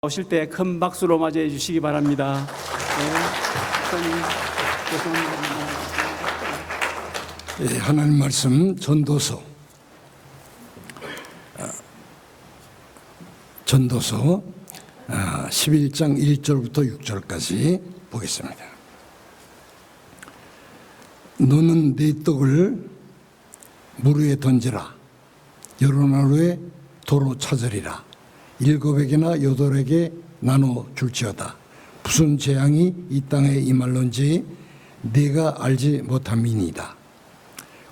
오실 때 큰 박수로 맞이해 주시기 바랍니다. 네, 하나님 말씀 전도서 11장 1절부터 6절까지 보겠습니다. 너는 네 떡을 물 위에 던지라. 여러 날 후에 도로 찾으리라. 7에게나 8에게 나눠 줄지어다. 무슨 재앙이 이 땅에 임할런지 네가 알지 못함이니이다.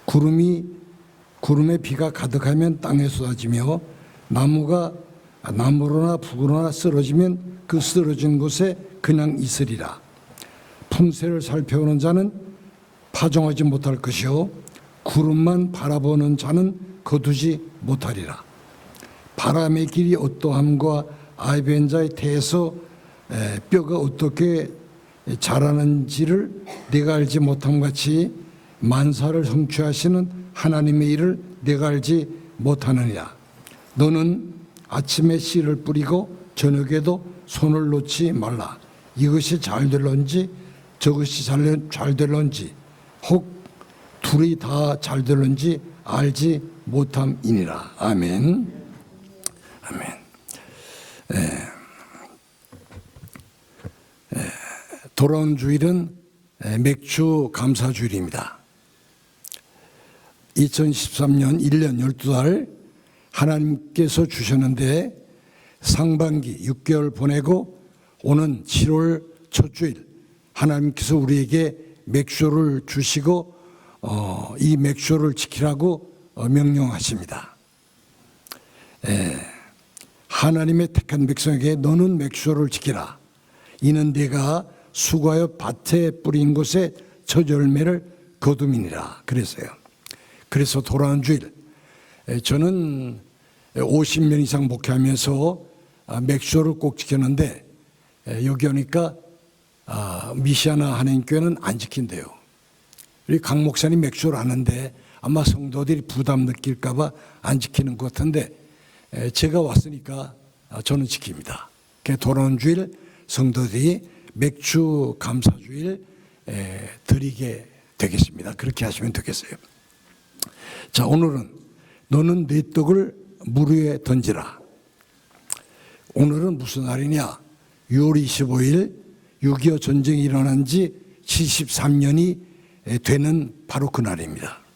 구름에 비가 가득하면 땅에 쏟아지며 나무로나 북으로나 쓰러지면 그 쓰러진 곳에 그냥 있으리라. 품새를 살펴오는 자는 파종하지 못할 것이요 구름만 바라보는 자는 거두지 못하리라. 바람의 길이 어떠함과 아이벤자의 태에서 뼈가 어떻게 자라는지를 네가 알지 못함 같이 만사를 성취하시는 하나님의 일을 네가 알지 못하느니라. 너는 아침에 씨를 뿌리고 저녁에도 손을 놓지 말라. 이것이 잘 될런지 저것이 잘 될런지 혹 둘이 다 잘 될런지 알지 못함이니라. 아멘. 아멘. 돌아온 주일은 맥주 감사 주일입니다. 2013년 1년 12달 하나님께서 주셨는데 상반기 6개월 보내고 오는 7월 첫 주일 하나님께서 우리에게 맥주를 주시고 이 맥주를 지키라고 명령하십니다. 하나님의 택한 백성에게 너는 맥주를 지키라. 이는 네가 수고하여 밭에 뿌린 곳에 첫 열매를 거둠이니라. 그래서 돌아온 주일 저는 50년 이상 목회하면서 맥주를 꼭 지켰는데 여기 오니까 미시아나 하나님교회는 안 지킨대요. 우리 강 목사님 맥주를 아는데 아마 성도들이 부담 느낄까 봐 안 지키는 것 같은데 제가 왔으니까 저는 지킵니다. 돌아온 주일 성도들이 맥주 감사주일 드리게 되겠습니다. 그렇게 하시면 되겠어요. 자, 오늘은 너는 네 떡을 물 위에 던지라. 오늘은 무슨 날이냐? 6월 25일 6.25 전쟁이 일어난 지 73년이 되는 바로 그 날입니다.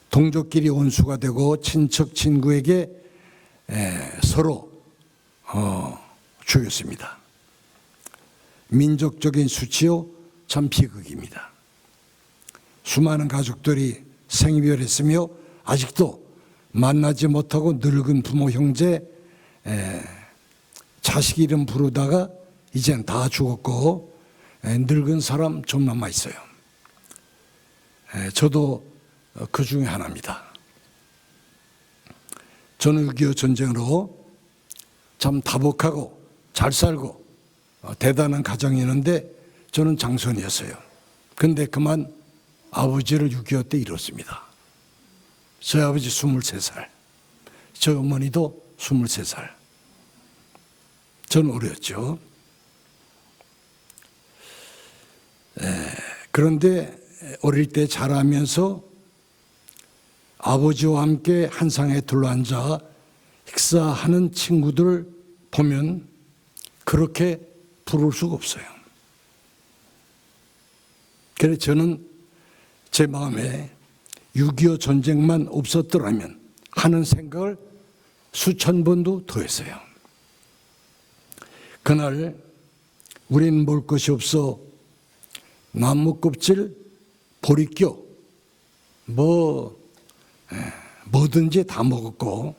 동족끼리 원수가 되고 친척 친구에게 서로 죽였습니다. 민족적인 수치요 참 비극입니다. 수많은 가족들이 생이별했으며 아직도 만나지 못하고 늙은 부모 형제 자식 이름 부르다가 이젠 다 죽었고 늙은 사람 좀 남아 있어요. 저도 그 중에 하나입니다. 저는 6.25 전쟁으로 참 다복하고 잘 살고 대단한 가정이었는데 저는 장손이었어요. 근데 그만 아버지를 6.25 때 잃었습니다. 저희 아버지 23살, 저희 어머니도 23살. 저는 어렸죠. 그런데 어릴 때 자라면서 아버지와 함께 한 상에 둘러앉아 식사하는 친구들을 보면 그렇게 부러울 수가 없어요. 그래서 저는 제 마음에 6.25 전쟁만 없었더라면 하는 생각을 수천 번도 더 했어요. 그날 우린 먹을 것이 없어 나무 껍질, 보리뼈 뭐든지 다 먹었고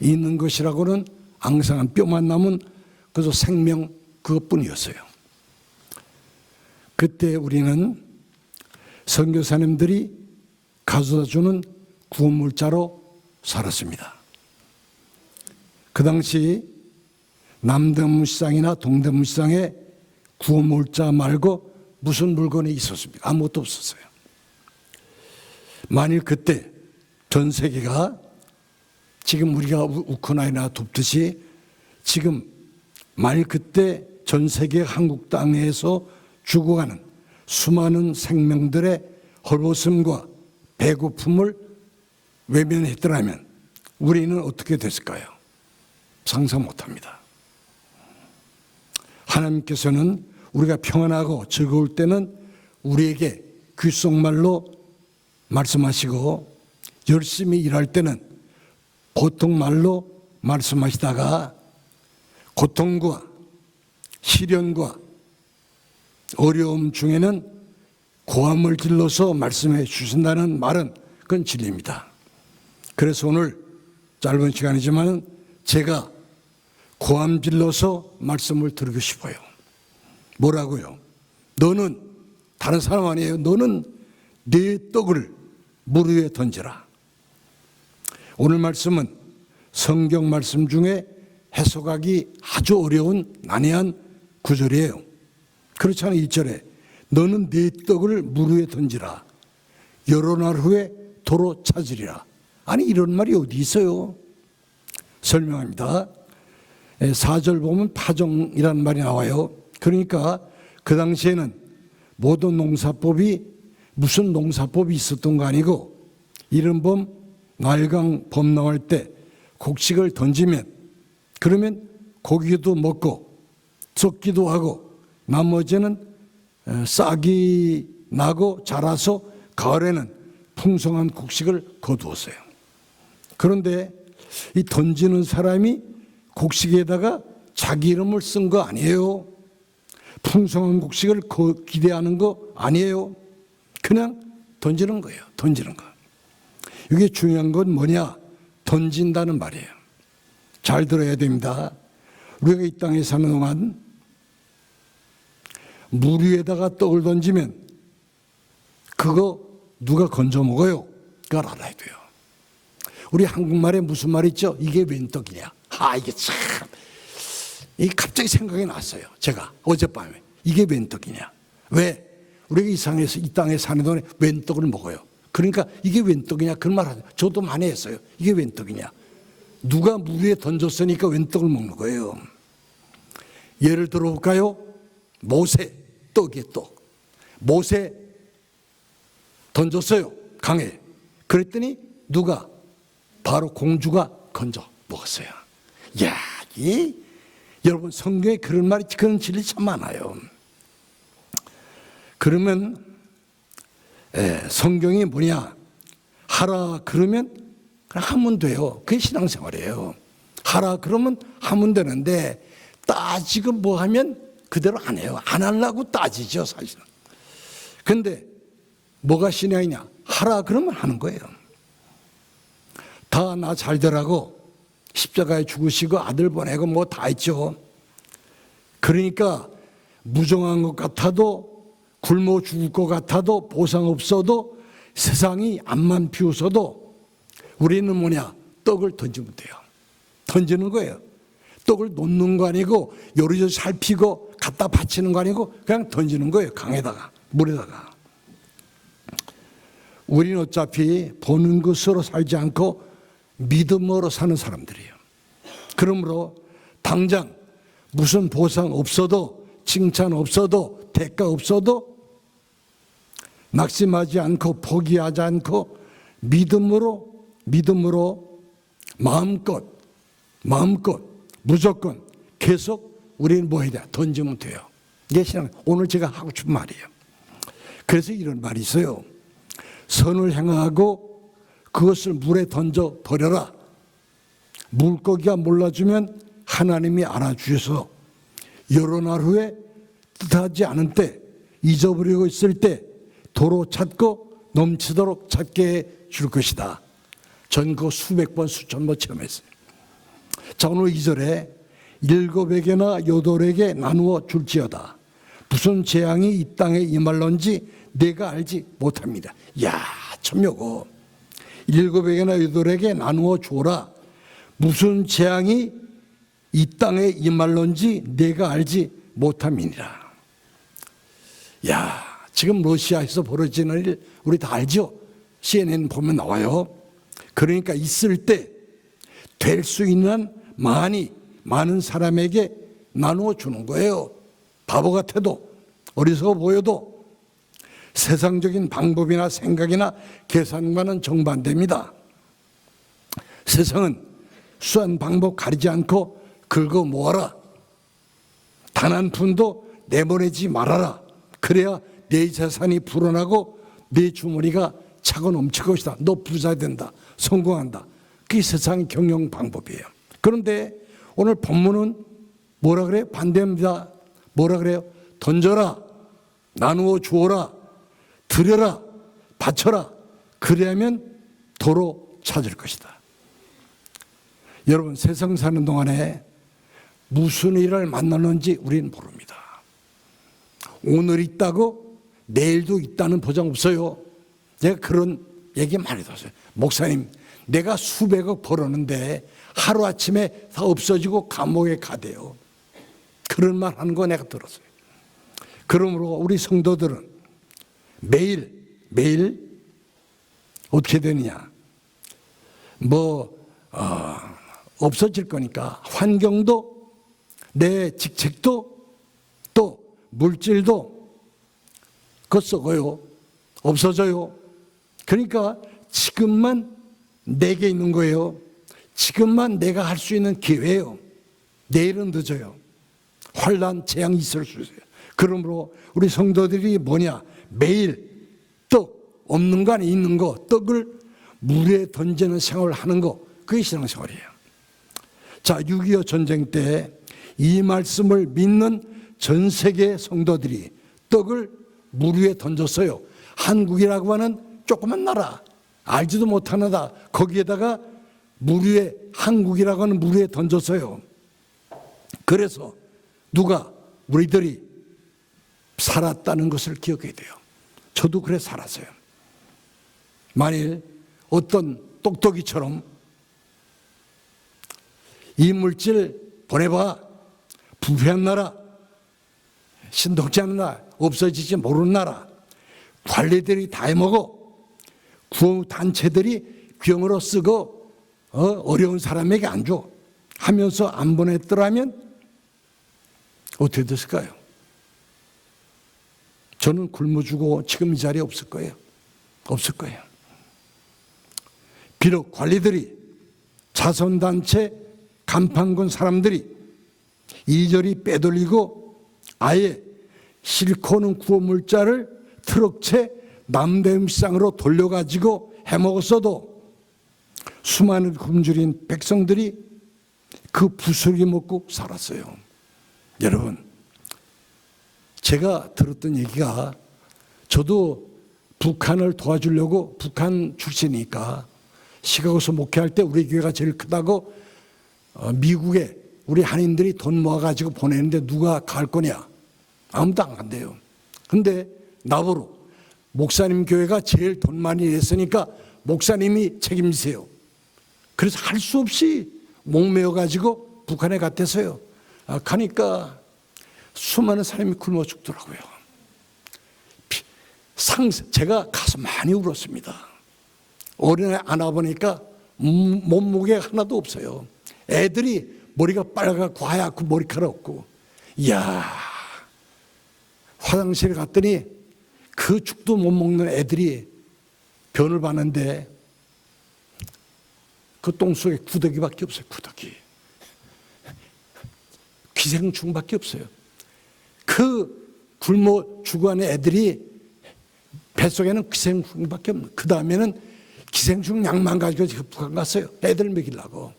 있는 것이라고는 앙상한 뼈만 남은 그저 생명 그것뿐이었어요. 그때 우리는 선교사님들이 가져다주는 구원물자로 살았습니다. 그 당시 남대문시장이나 동대문시장에 구원물자 말고 무슨 물건이 있었습니까? 아무것도 없었어요. 만일 그때 전 세계가 지금 우리가 우크라이나 돕듯이 지금 말 그때 전 세계 한국 땅에서 죽어가는 수많은 생명들의 헐벗음과 배고픔을 외면했더라면 우리는 어떻게 됐을까요? 상상 못합니다. 하나님께서는 우리가 평안하고 즐거울 때는 우리에게 귓속말로 말씀하시고 열심히 일할 때는 보통 말로 말씀하시다가 고통과 시련과 어려움 중에는 고함을 질러서 말씀해 주신다는 말은 그건 진리입니다. 그래서 오늘 짧은 시간이지만 제가 고함 질러서 말씀을 드리고 싶어요. 뭐라고요? 너는 다른 사람 아니에요. 너는 네 떡을 물 위에 던져라. 오늘 말씀은 성경 말씀 중에 해석하기 아주 어려운 난해한 구절이에요. 그렇잖아요. 2절에 너는 네 떡을 물 위에 던지라. 여러 날 후에 도로 찾으리라. 아니 이런 말이 어디 있어요? 설명합니다. 4절 보면 파종이라는 말이 나와요. 그러니까 그 당시에는 모든 농사법이 무슨 농사법이 있었던 거 아니고 이른범 날강 범 나올 때 곡식을 던지면 그러면 고기도 먹고 썩기도 하고 나머지는 싹이 나고 자라서 가을에는 풍성한 곡식을 거두었어요. 그런데 이 던지는 사람이 곡식에다가 자기 이름을 쓴 거 아니에요. 풍성한 곡식을 기대하는 거 아니에요. 그냥 던지는 거예요. 던지는 거. 이게 중요한 건 뭐냐? 던진다는 말이에요. 잘 들어야 됩니다. 우리가 이 땅에 사는 동안 물 위에다가 떡을 던지면 그거 누가 건져 먹어요? 그걸 알아야 돼요. 우리 한국말에 무슨 말 있죠? 이게 웬 떡이냐? 이게 참, 이 갑자기 생각이 났어요. 제가 어젯밤에 이게 웬 떡이냐? 왜? 우리가 이 땅에 사는 동안에 웬 떡을 먹어요. 그러니까 이게 웬 떡이냐? 그런 말 하죠. 저도 많이 했어요. 이게 웬 떡이냐? 누가 물 위에 던졌으니까 웬 떡을 먹는 거예요. 예를 들어볼까요? 모세 떡이에요. 떡. 모세 던졌어요. 강에. 그랬더니 누가? 바로 공주가 건져 먹었어요. 이야, 여러분 성경에 그런 말이 그런 진리 참 많아요. 그러면 성경이 뭐냐? 하라 그러면 그냥 하면 돼요. 그게 신앙생활이에요. 하라 그러면 하면 되는데 따지고 뭐 하면 그대로 안 해요. 안 하려고 따지죠 사실은. 근데 뭐가 신앙이냐? 하라 그러면 하는 거예요. 다 나 잘 되라고 십자가에 죽으시고 아들 보내고 뭐 다 했죠. 그러니까 무정한 것 같아도 굶어 죽을 것 같아도 보상 없어도 세상이 앞만 비웃어도 우리는 뭐냐? 떡을 던지면 돼요. 던지는 거예요. 떡을 놓는 거 아니고 요리조리 살피고 갖다 바치는 거 아니고 그냥 던지는 거예요. 강에다가 물에다가. 우리는 어차피 보는 것으로 살지 않고 믿음으로 사는 사람들이에요. 그러므로 당장 무슨 보상 없어도 칭찬 없어도 대가 없어도 낙심하지 않고 포기하지 않고 믿음으로 마음껏 무조건 계속 우리는 뭐 해야 돼? 던지면 돼요. 이게 신앙. 오늘 제가 하고 싶은 말이에요. 그래서 이런 말이 있어요. 선을 행하고 그것을 물에 던져 버려라. 물고기가 몰라주면 하나님이 알아주셔서 여러 날 후에 뜻하지 않은 때 잊어버리고 있을 때 도로 찾고 넘치도록 찾게 해 줄 것이다. 전 그거 수백 번 수천 번 체험했어요. 자, 오늘 2절에 7에게나 8에게 나누어 줄지어다. 무슨 재앙이 이 땅에 임할런지 내가 알지 못합니다. 이야, 참 요거 7에게나 8에게 나누어 주어라. 무슨 재앙이 이 땅에 임할런지 내가 알지 못함이니라. 야, 지금 러시아에서 벌어지는 일 우리 다 알죠? CNN 보면 나와요. 그러니까 있을 때 될 수 있는 많이 많은 사람에게 나누어 주는 거예요. 바보 같아도, 어리석어 보여도 세상적인 방법이나 생각이나 계산과는 정반대입니다. 세상은 수한 방법 가리지 않고 긁어 모아라. 단 한 푼도 내보내지 말아라. 그래야 내 재산이 불어나고 내 주머니가 차고 넘칠 것이다. 너 부자 된다. 성공한다. 그게 세상의 경영 방법이에요. 그런데 오늘 본문은 뭐라 그래요? 반대입니다. 뭐라 그래요? 던져라. 나누어 주어라. 드려라. 바쳐라. 그래야면 도로 찾을 것이다. 여러분, 세상 사는 동안에 무슨 일을 만나는지 우리는 모릅니다. 오늘 있다고 내일도 있다는 보장 없어요. 제가 그런 얘기 많이 들었어요. 목사님, 내가 수백억 벌었는데 하루아침에 다 없어지고 감옥에 가대요. 그런 말 하는 거 내가 들었어요. 그러므로 우리 성도들은 매일 어떻게 되느냐. 없어질 거니까 환경도 내 직책도 또 물질도 그거 썩어요. 없어져요. 그러니까 지금만 내게 있는 거예요. 지금만 내가 할 수 있는 기회예요. 내일은 늦어요. 환난, 재앙이 있을 수 있어요. 그러므로 우리 성도들이 뭐냐? 매일 떡, 없는 거 아니 있는 거, 떡을 물에 던지는 생활을 하는 거, 그게 신앙생활이에요. 자, 6.25 전쟁 때 이 말씀을 믿는 전 세계 성도들이 떡을 물 위에 던졌어요. 한국이라고 하는 조그만 나라, 알지도 못하는 나라, 거기에다가 물 위에, 한국이라고 하는 물 위에 던졌어요. 그래서 우리들이 살았다는 것을 기억해야 돼요. 저도 그래 살았어요. 만일 어떤 똑똑이처럼 이 물질 보내봐, 부패한 나라, 신동치 않은 나라, 없어지지 모르는 나라, 관리들이 다 해먹어, 구호단체들이 병으로 쓰고 어려운 사람에게 안 줘 하면서 안 보냈더라면 어떻게 됐을까요? 저는 굶어 죽고 지금 이 자리에 없을 거예요. 없을 거예요. 비록 관리들이, 자선단체, 간판군 사람들이 이리저리 빼돌리고 아예 싣고는 구호물자를 트럭채 남대음상으로 돌려가지고 해먹었어도 수많은 굶주린 백성들이 그 부스러기 먹고 살았어요. 여러분, 제가 들었던 얘기가, 저도 북한을 도와주려고, 북한 출신이니까 시카고에서 목회할 때 우리 교회가 제일 크다고 미국에 우리 한인들이 돈 모아가지고 보내는데 누가 갈 거냐? 아무도 안 간대요. 근데 나보러 목사님 교회가 제일 돈 많이 냈으니까 목사님이 책임지세요. 그래서 할 수 없이 목매어가지고 북한에 갔대서요. 가니까 수많은 사람이 굶어 죽더라고요. 제가 가서 많이 울었습니다. 어린애 안아보니까 몸무게 하나도 없어요. 애들이 머리가 빨갛고 하얗고 머리카락 없고, 이야, 화장실에 갔더니 그 죽도 못 먹는 애들이 변을 봤는데 그 똥 속에 구더기밖에 없어요. 구더기. 기생충밖에 없어요. 그 굶어 죽어가는 애들이 뱃속에는 기생충밖에 없는. 그 다음에는 기생충 약만 가지고 북한 갔어요. 애들 먹이려고.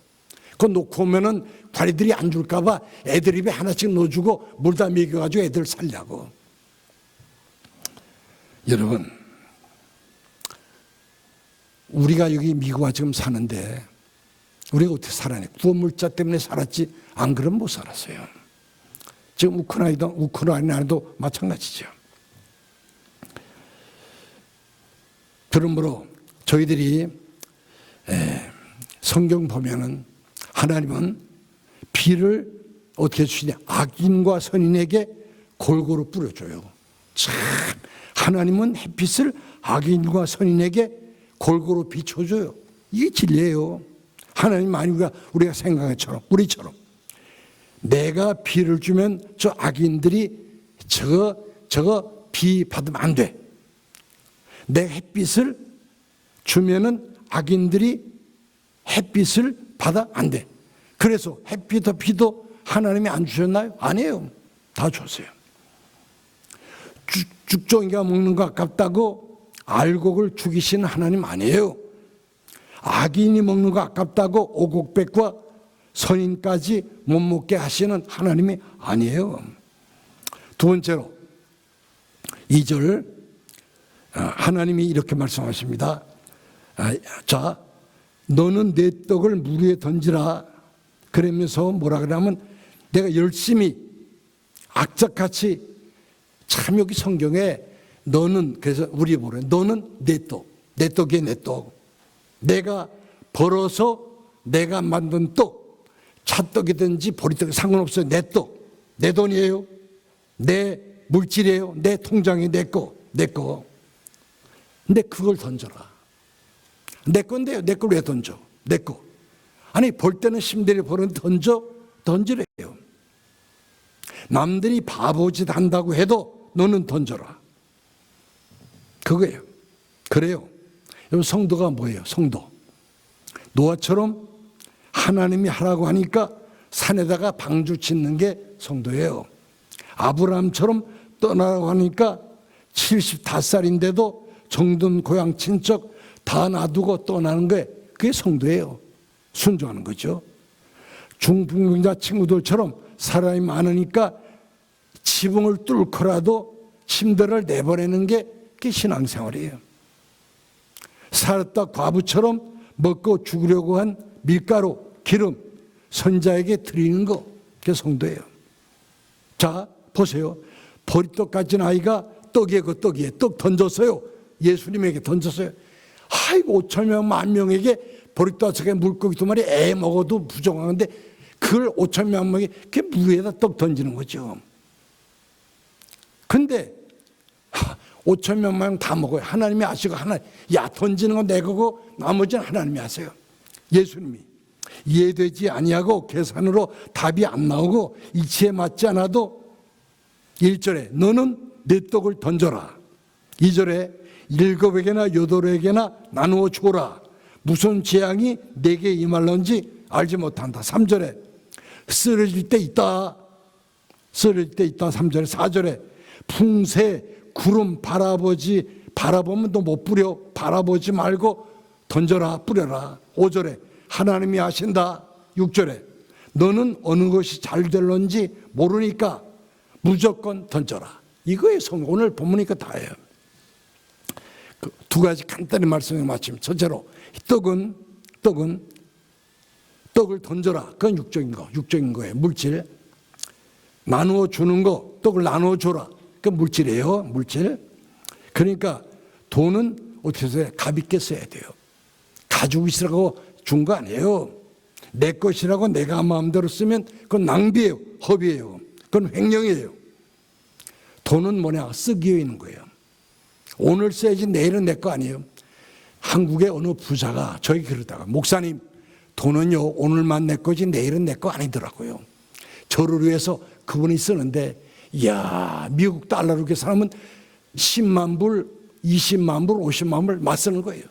그거 놓고 오면은 관리들이 안 줄까봐 애들 입에 하나씩 넣어주고 물다 먹여가지고 애들 살려고. 여러분, 우리가 여기 미국에 지금 사는데 우리가 어떻게 살아내? 구원물자 때문에 살았지, 안 그러면 못 살았어요. 지금 우크라이나도 마찬가지죠. 그러므로 저희들이 성경 보면은 하나님은 비를 어떻게 주시냐? 악인과 선인에게 골고루 뿌려줘요. 참, 하나님은 햇빛을 악인과 선인에게 골고루 비춰줘요. 이게 진리예요. 하나님 아니 우리가 생각한 것처럼, 우리처럼 내가 비를 주면 저 악인들이 저거 비 받으면 안 돼. 내 햇빛을 주면은 악인들이 햇빛을 받아 안 돼. 그래서 햇빛도 비도 하나님이 안 주셨나요? 아니에요. 다 줬어요. 죽종이가 먹는 거 아깝다고 알곡을 죽이시는 하나님 아니에요. 악인이 먹는 거 아깝다고 오곡백과 선인까지 못 먹게 하시는 하나님이 아니에요. 두 번째로 2절 하나님이 이렇게 말씀하십니다. 자, 너는 내 떡을 물 위에 던지라. 그러면서 뭐라 그러냐면 내가 열심히 악착같이 참 여기 성경에 너는 그래서 우리 보래 너는 내 떡, 내 떡이 내 떡. 내가 벌어서 내가 만든 떡, 찻떡이든지 보리떡이 상관없어요. 내 떡, 내 돈이에요. 내 물질이에요. 내 통장이 내 거, 내 거. 근데 그걸 던져라. 내 건데요. 내 걸 왜 던져? 내 거. 아니 벌 때는 심대를 버는 던지래요. 남들이 바보짓 한다고 해도 너는 던져라. 그거예요. 그래요. 여러분 성도가 뭐예요? 성도. 노아처럼 하나님이 하라고 하니까 산에다가 방주 짓는 게 성도예요. 아브라함처럼 떠나라고 하니까 75살인데도 정든 고향 친척 다 놔두고 떠나는 게 그게 성도예요. 순종하는 거죠. 중풍병자 친구들처럼 사람이 많으니까 지붕을 뚫고라도 침대를 내보내는 게 그게 신앙생활이에요. 살았다 과부처럼 먹고 죽으려고 한 밀가루, 기름 선자에게 드리는 거 그게 성도예요. 자 보세요. 보리떡 가진 아이가 떡이에 그 떡이에 떡 던졌어요. 예수님에게 던졌어요. 아이고 5,000명 10,000명에게 보리떡 속에 물고기 2마리 애 먹어도 부정하는데 그걸 5,000명에게 그 물 위에다 떡 던지는 거죠. 근데 5,000명만 다 먹어요. 하나님이 아시고 야 던지는 건 내 거고 나머지는 하나님이 아세요. 예수님이 이해되지 아니하고 계산으로 답이 안 나오고 이치에 맞지 않아도 1절에 너는 내 떡을 던져라. 2절에 7에게나 8에게나 나누어 주어라. 무슨 재앙이 내게 임할런지 알지 못한다. 3절에 쓰러질 때 있다. 쓰러질 때 있다. 3절에 4절에 풍세 구름 바라보면 너 못 뿌려. 바라보지 말고 던져라 뿌려라. 5절에 하나님이 아신다. 6절에 너는 어느 것이 잘 될런지 모르니까 무조건 던져라. 이거의 성경. 오늘 본문이니까 다예요. 그 두 가지 간단히 말씀을 마치면 첫째로 떡을 던져라. 그건 육적인 거예요. 물질. 나누어 주는 거, 떡을 나누어 줘라. 그 물질이에요. 물질. 그러니까 돈은 어떻게 해서 값 있게 써야 돼요. 가지고 있으라고 준 거 아니에요. 내 것이라고 내가 마음대로 쓰면 그건 낭비예요. 허비예요. 그건 횡령이에요. 돈은 뭐냐? 쓰기 위해 있는 거예요. 오늘 써야지 내일은 내 거 아니에요. 한국의 어느 부자가 저희 그러다가 목사님 돈은요 오늘만 내 거지 내일은 내 거 아니더라고요. 저를 위해서 그분이 쓰는데 이야 미국 달러로 계산하면 10만 불, 20만 불, 50만 불 맞쓰는 거예요.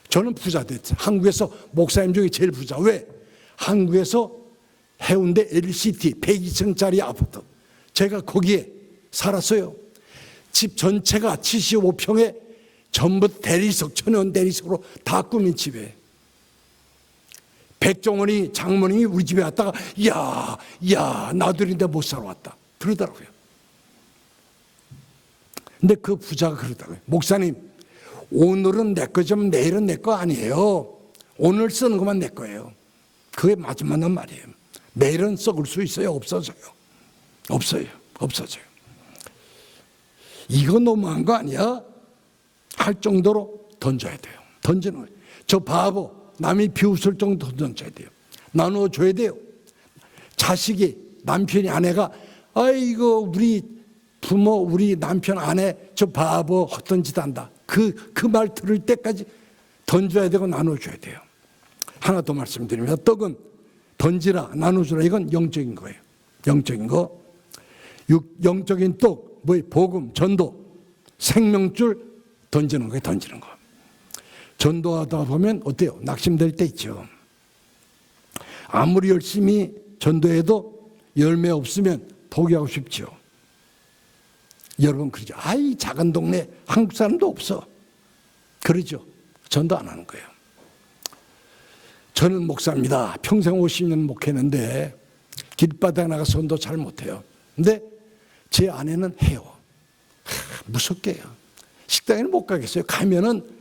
저는 부자 됐죠. 한국에서 목사님 중에 제일 부자. 왜? 한국에서 해운대 LCT 102층짜리 아파트 제가 거기에 살았어요. 집 전체가 75평에 전부 대리석, 천연 대리석으로 다 꾸민 집에 백종원이 장모님이 우리 집에 왔다가 야 나들인데 못 살아 왔다 그러더라고요. 근데 그 부자가 그러더라고요. 목사님 오늘은 내 거지만 내일은 내 거 아니에요. 오늘 쓰는 것만 내 거예요. 그게 맞는 말이에요. 내일은 썩을 수 있어요? 없어져요. 없어져요. 이거 너무한 거 아니야? 할 정도로 던져야 돼요. 던지는 거예요. 저 바보 남이 비웃을 정도 던져야 돼요. 나누어 줘야 돼요. 자식이 남편이 아내가 아이고 우리 부모 우리 남편 아내 저 바보 헛된 짓 한다. 그 말 들을 때까지 던져야 되고 나눠줘야 돼요. 하나 더 말씀드립니다. 떡은 던지라 나눠주라 이건 영적인 거예요. 영적인 거. 영적인 떡, 복음, 전도, 생명줄 던지는 거예요, 던지는 거. 전도하다 보면 어때요? 낙심될 때 있죠. 아무리 열심히 전도해도 열매 없으면 포기하고 싶죠. 여러분 그러죠. 아이 작은 동네 한국 사람도 없어. 그러죠. 전도 안 하는 거예요. 저는 목사입니다. 평생 50년 목회했는데 길바닥에 나가서 전도 잘 못해요. 근데 제 아내는 해요. 무섭게 해요. 식당에는 못 가겠어요. 가면은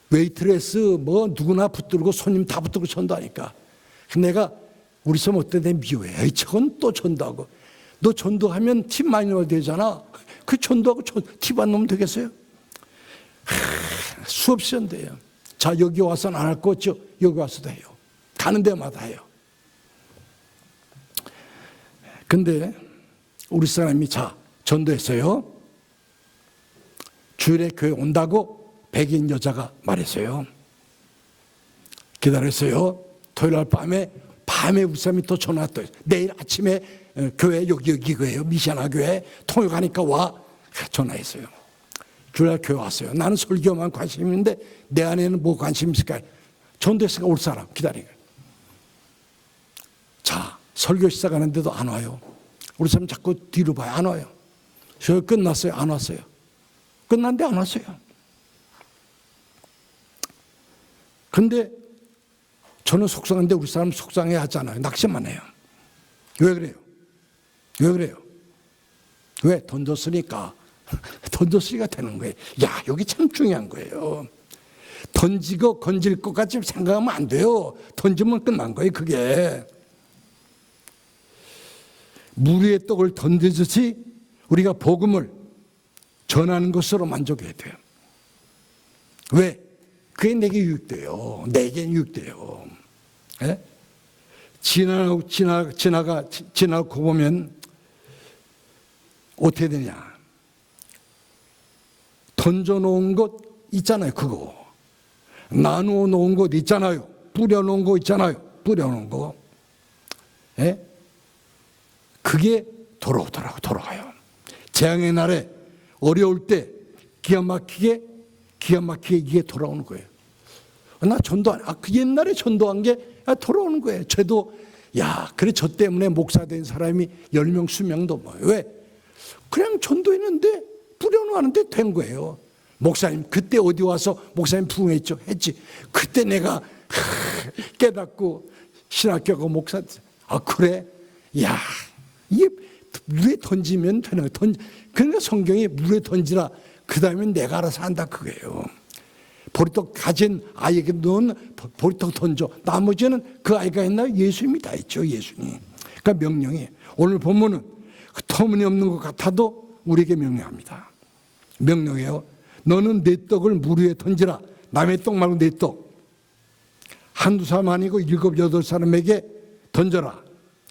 웨이트레스 누구나 붙들고 손님 다 붙들고 전도하니까. 내가 우리 성 어때 내 미워해. 에이 저건 또 전도하고. 너 전도하면 팁 많이 넣어야 되잖아. 그 전도하고 팁 안 넣으면 되겠어요? 수없이 전도해요. 자 여기 와서는 안 할 거 없죠. 여기 와서도 해요. 가는 데마다 해요. 근데 우리 사람이 전도했어요. 주일에 교회 온다고 백인 여자가 말했어요. 기다렸어요. 토요일 날 밤에 우리 사람이 또 전화 왔어요. 내일 아침에 교회 여기 교회요. 미시아나 교회 통역 가니까 와. 전화했어요. 주일날 교회 왔어요. 나는 설교만 관심 있는데 내 안에는 뭐 관심 있을까? 전도했으니까 올 사람 기다리고. 자 설교 시작하는데도 안 와요. 우리 사람 자꾸 뒤로 봐요. 안 와요. 저 끝났어요. 안 왔어요. 끝났는데 안 왔어요. 근데 저는 속상한데 우리 사람 속상해 하잖아요. 낙심만 해요. 왜 그래요? 왜 그래요? 왜? 던졌으니까. 던졌으니까 되는 거예요. 야, 여기 참 중요한 거예요. 던지고 건질 것까지 생각하면 안 돼요. 던지면 끝난 거예요, 그게. 물 위에 떡을 던지듯이 우리가 복음을 전하는 것으로 만족해야 돼요. 왜? 그게 내게 유익돼요. 내게 유익돼요. 예? 지나고 보면 어떻게 되냐. 던져놓은 것 있잖아요. 그거. 나누어 놓은 것 있잖아요. 뿌려놓은 거 있잖아요. 뿌려놓은 거. 예? 그게 돌아가요. 재앙의 날에 어려울 때 기가 막히게 이게 돌아오는 거예요. 나 그 옛날에 전도한 게 돌아오는 거예요. 저도 그래 저 때문에 목사 된 사람이 10명, 20명도 왜? 그냥 전도했는데 뿌려놓았는데 된 거예요. 목사님 그때 어디 와서 목사님 부흥했죠? 했지. 그때 내가 깨닫고 신학교가 목사 그래? 이게 물에 던지면 되는 거예요. 그러니까 성경에 물에 던지라. 그 다음에 내가 알아서 한다 그거예요. 보리떡 가진 아이에게 넌 보리떡 던져. 나머지는 그 아이가 했나요? 예수님이 다 했죠. 예수님. 그러니까 명령이. 오늘 본문은 터무니없는 것 같아도 우리에게 명령합니다. 명령해요. 너는 내 떡을 물 위에 던지라. 남의 떡 말고 내 떡. 한두 사람 아니고 7, 8사람에게 던져라.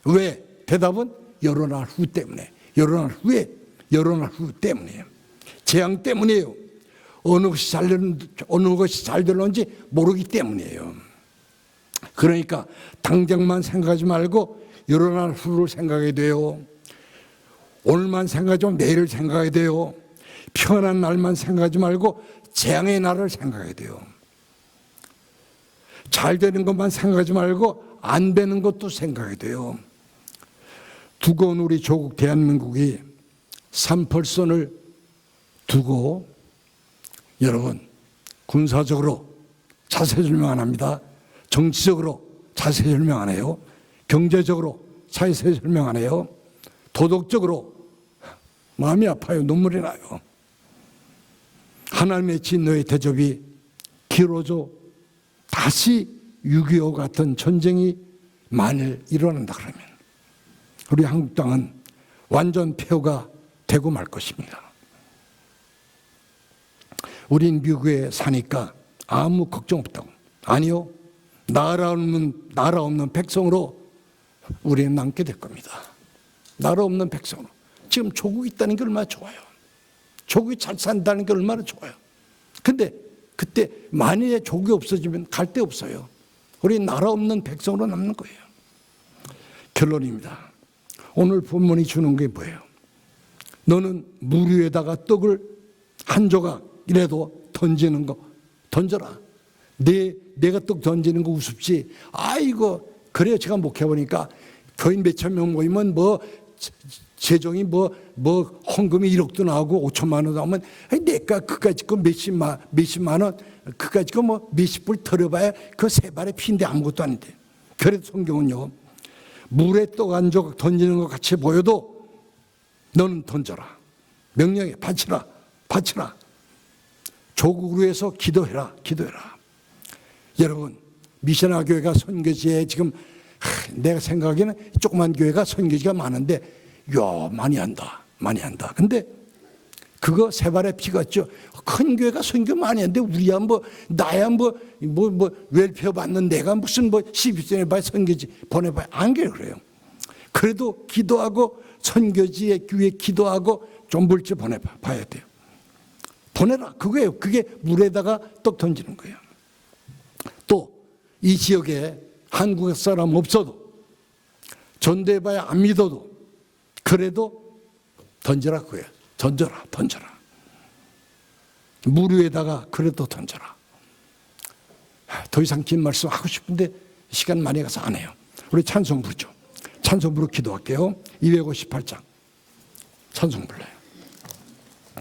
왜? 대답은 여러 날 후 때문에. 여러 날 후 때문이에요. 재앙 때문이에요. 어느 것이 잘 되는지 모르기 때문이에요. 그러니까 당장만 생각하지 말고 여러 날 후를 생각해야 돼요. 오늘만 생각하지 말고 내일을 생각해야 돼요. 편한 날만 생각하지 말고 재앙의 날을 생각해야 돼요. 잘 되는 것만 생각하지 말고 안 되는 것도 생각해야 돼요. 두고온 우리 조국 대한민국이 38선을 두고 여러분 군사적으로 자세 설명 안 합니다. 정치적으로 자세 설명 안 해요. 경제적으로 자세 설명 안 해요. 도덕적으로 마음이 아파요. 눈물이 나요. 하나님의 진노의 대접이 길어져 다시 6.25 같은 전쟁이 만일 일어난다 그러면 우리 한국 땅은 완전 폐허가 되고 말 것입니다. 우린 미국에 사니까 아무 걱정 없다고. 아니요. 나라 없는 백성으로 우리는 남게 될 겁니다. 나라 없는 백성으로. 지금 조국이 있다는 게 얼마나 좋아요. 조국이 잘 산다는 게 얼마나 좋아요. 근데 그때 만일에 조국이 없어지면 갈 데 없어요. 우리 나라 없는 백성으로 남는 거예요. 결론입니다. 오늘 본문이 주는 게 뭐예요? 너는 물 위에다가 떡을 한 조각이라도 던지는 거 던져라. 내가 떡 던지는 거 우습지. 아이고, 그래요. 제가 목회해보니까 교인 몇천 명 모이면 뭐 재정이 뭐 헌금이 1억도 나오고 5천만 원 나오면 내가 그까짓 거 몇십만 원 그까짓 거 뭐 몇십 불 털어봐야 그 세 발의 피인데 아무것도 아닌데. 그래도 성경은요, 물에 떡 한 조각 던지는 것 같이 보여도 너는 던져라. 명령해. 바치라. 조국을 위해서 기도해라. 여러분, 미션아 교회가 선교지에 지금 내가 생각하기에는 조그만 교회가 선교지가 많은데 많이 한다. 근데 그거 세 발의 피 같죠. 큰 교회가 선교 많이 하는데 우리야 나야 웰페어 받는 내가 무슨 12세에 봐 선교지 보내봐야 안 그래요. 그래도 기도하고 선교지에 교회 기도하고 좀 물질 보내봐야 돼요. 보내라. 그거예요. 그게 물에다가 떡 던지는 거예요. 또 이 지역에 한국 사람 없어도 전도해봐야 안 믿어도 그래도 던져라 그거예요. 던져라. 물 위에다가 그래도 던져라. 더 이상 긴 말씀 하고 싶은데 시간 많이 가서 안 해요. 우리 찬송 부르죠. 찬송 부르 기도할게요. 258장 찬송 불러요.